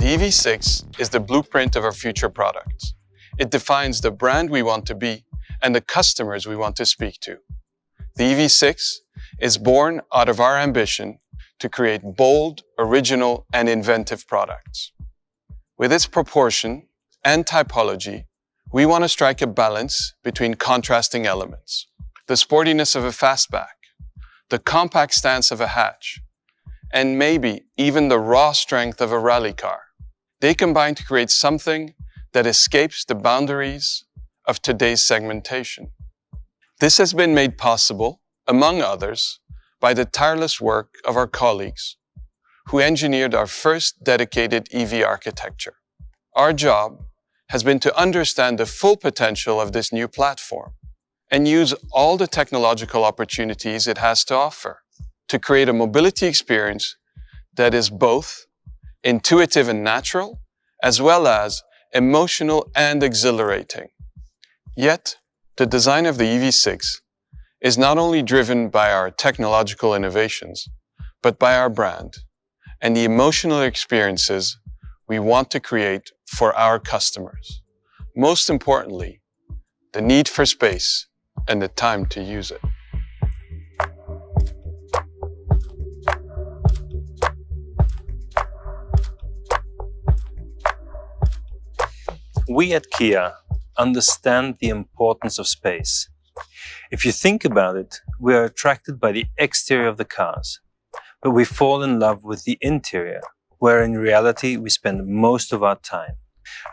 The EV6 is the blueprint of our future products. It defines the brand we want to be and the customers we want to speak to. The EV6 is born out of our ambition to create bold, original, and inventive products. With its proportion and typology, we want to strike a balance between contrasting elements. The sportiness of a fastback, the compact stance of a hatch, and maybe even the raw strength of a rally car. They combine to create something that escapes the boundaries of today's segmentation. This has been made possible, among others, by the tireless work of our colleagues who engineered our first dedicated EV architecture. Our job has been to understand the full potential of this new platform and use all the technological opportunities it has to offer to create a mobility experience that is both intuitive and natural, as well as emotional and exhilarating. Yet, the design of the EV6 is not only driven by our technological innovations, but by our brand and the emotional experiences we want to create for our customers. Most importantly, the need for space and the time to use it. We at Kia understand the importance of space. If you think about it, we are attracted by the exterior of the cars, but we fall in love with the interior, where in reality we spend most of our time.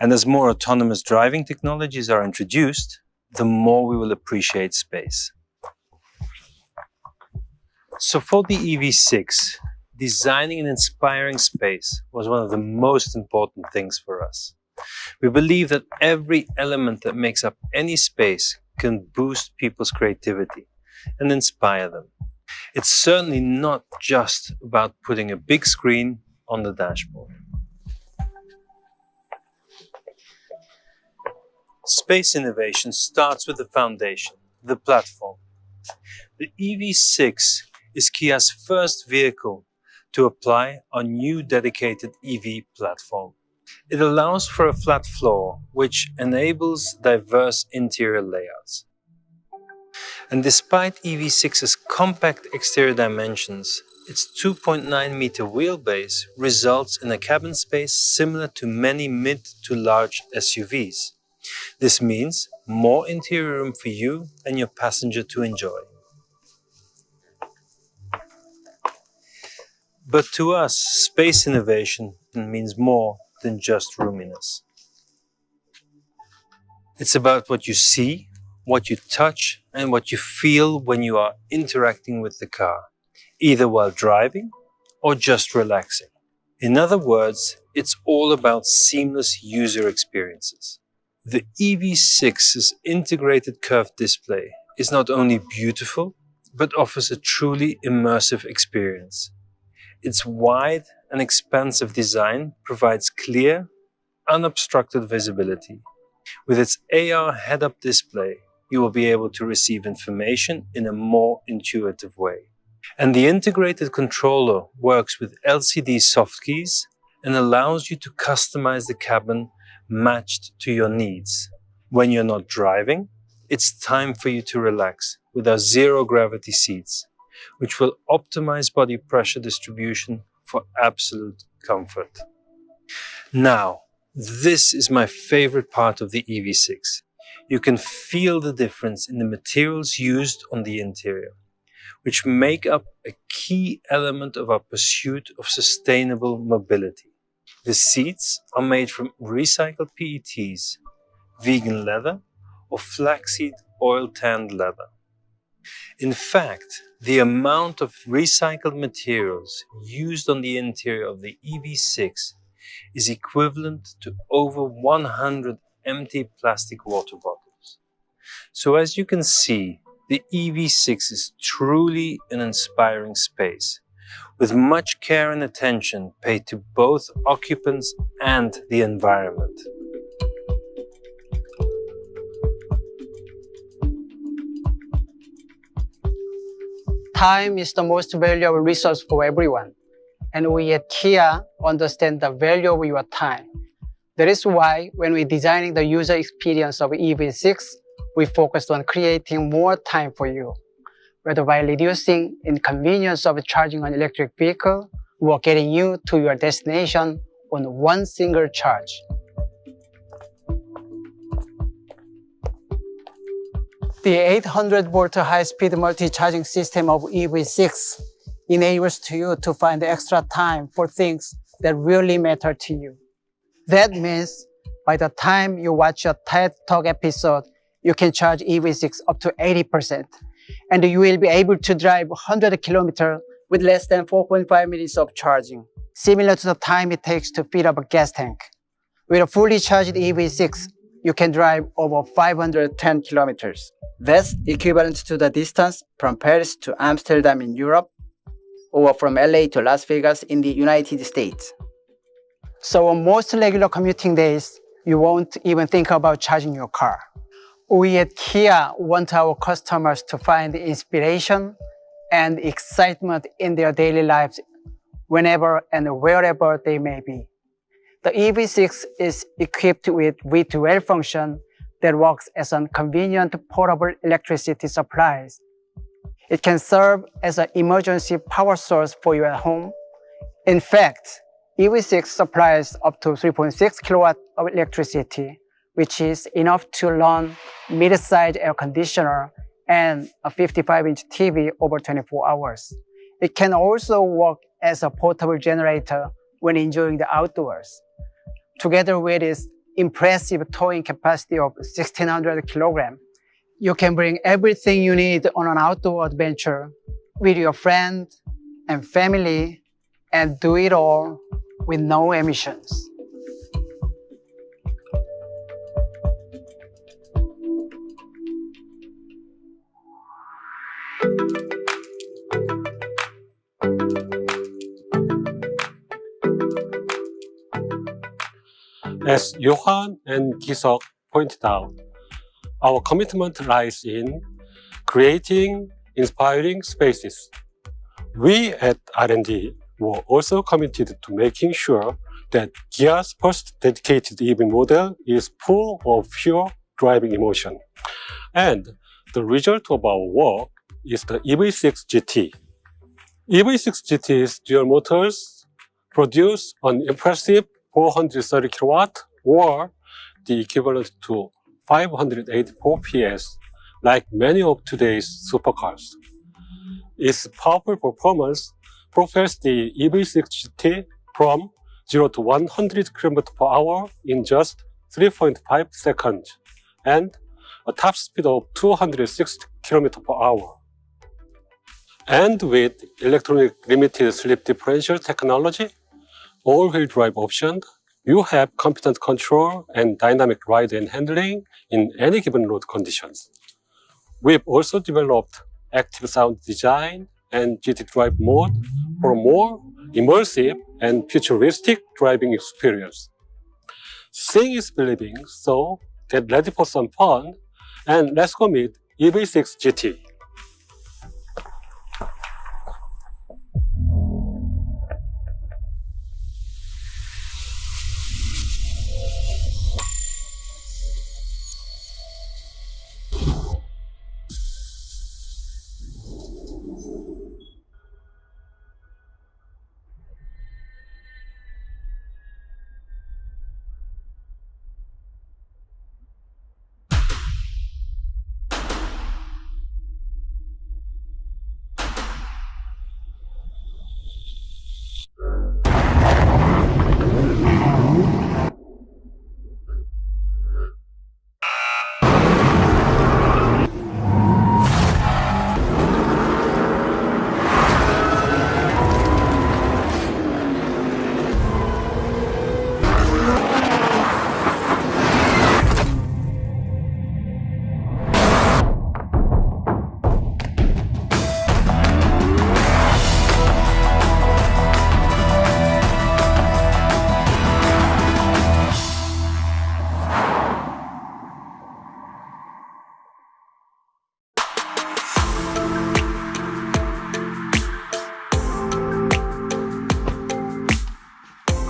And as more autonomous driving technologies are introduced, the more we will appreciate space. So for the EV6, designing and inspiring space was one of the most important things for us. We believe that every element that makes up any space can boost people's creativity and inspire them. It's certainly not just about putting a big screen on the dashboard. Space innovation starts with the foundation, the platform. The EV6 is Kia's first vehicle to apply our new dedicated EV platform. It allows for a flat floor, which enables diverse interior layouts. And despite EV6's compact exterior dimensions, its 2.9-meter wheelbase results in a cabin space similar to many mid to large SUVs. This means more interior room for you and your passenger to enjoy. But to us, space innovation means more than just roominess. It's about what you see, what you touch, and what you feel when you are interacting with the car, either while driving or just relaxing. In other words, it's all about seamless user experiences. The EV6's integrated curved display is not only beautiful, but offers a truly immersive experience. Its wide and expansive design provides clear, unobstructed visibility. With its AR head-up display, you will be able to receive information in a more intuitive way. And the integrated controller works with LCD soft keys and allows you to customize the cabin matched to your needs. When you're not driving, it's time for you to relax with our zero-gravity seats, which will optimize body pressure distribution for absolute comfort. Now, this is my favorite part of the EV6. You can feel the difference in the materials used on the interior, which make up a key element of our pursuit of sustainable mobility. The seats are made from recycled PETs, vegan leather, or flaxseed oil-tanned leather. In fact, the amount of recycled materials used on the interior of the EV6 is equivalent to over 100 empty plastic water bottles. So as you can see, the EV6 is truly an inspiring space, with much care and attention paid to both occupants and the environment. Time is the most valuable resource for everyone, and we at Kia understand the value of your time. That is why when we're designing the user experience of EV6, we focused on creating more time for you, whether by reducing inconvenience of charging an electric vehicle or getting you to your destination on one single charge. The 800-volt high-speed multi-charging system of EV6 enables you to find extra time for things that really matter to you. That means by the time you watch a TED Talk episode, you can charge EV6 up to 80%, and you will be able to drive 100 kilometers with less than 4.5 minutes of charging, similar to the time it takes to fill up a gas tank. With a fully charged EV6, you can drive over 510 kilometers. That's equivalent to the distance from Paris to Amsterdam in Europe, or from LA to Las Vegas in the United States. So on most regular commuting days, you won't even think about charging your car. We at Kia want our customers to find inspiration and excitement in their daily lives whenever and wherever they may be. The EV6 is equipped with V2L function that works as a convenient portable electricity supply. It can serve as an emergency power source for you at home. In fact, EV6 supplies up to 3.6 kilowatts of electricity, which is enough to run mid-sized air conditioner and a 55-inch TV over 24 hours. It can also work as a portable generator when enjoying the outdoors. Together with its impressive towing capacity of 1,600 kilograms, you can bring everything you need on an outdoor adventure with your friends and family and do it all with no emissions. As Johan and Gisok pointed out, our commitment lies in creating inspiring spaces. We at R&D were also committed to making sure that Kia's first dedicated EV model is full of pure driving emotion. And the result of our work is the EV6 GT. EV6 GT's dual motors produce an impressive 430 kilowatt or the equivalent to 584 PS, like many of today's supercars. Its powerful performance propels the EV6 GT from 0 to 100 km per hour in just 3.5 seconds and a top speed of 260 km per hour. And with electronic limited slip differential technology, all-wheel drive option, you have competent control and dynamic ride and handling in any given road conditions. We've also developed active sound design and GT Drive mode for a more immersive and futuristic driving experience. Seeing is believing, so get ready for some fun and let's go meet EV6 GT.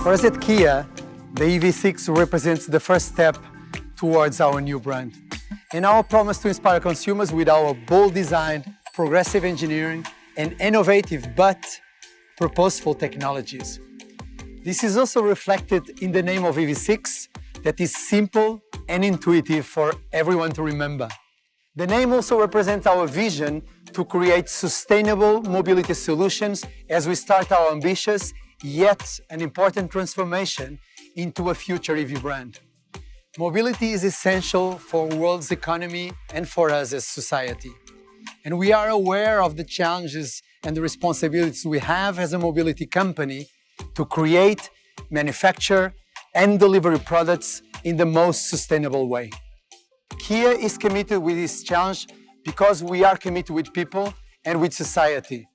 For us at Kia, the EV6 represents the first step towards our new brand and our promise to inspire consumers with our bold design, progressive engineering, and innovative but purposeful technologies. This is also reflected in the name of EV6 that is simple and intuitive for everyone to remember. The name also represents our vision to create sustainable mobility solutions as we start our ambitious yet an important transformation into a future EV brand. Mobility is essential for the world's economy and for us as society. And we are aware of the challenges and the responsibilities we have as a mobility company to create, manufacture, and deliver products in the most sustainable way. Kia is committed with this challenge because we are committed with people and with society.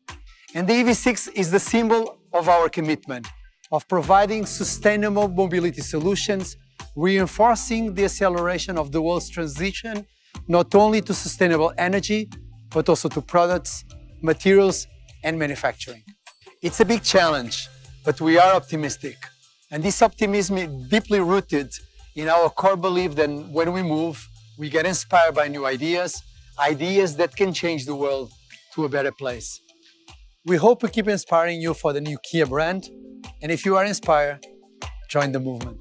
And the EV6 is the symbol of our commitment of providing sustainable mobility solutions, reinforcing the acceleration of the world's transition, not only to sustainable energy, but also to products, materials, and manufacturing. It's a big challenge, but we are optimistic. And this optimism is deeply rooted in our core belief that when we move, we get inspired by new ideas, ideas that can change the world to a better place. We hope we keep inspiring you for the new Kia brand. And if you are inspired, join the movement.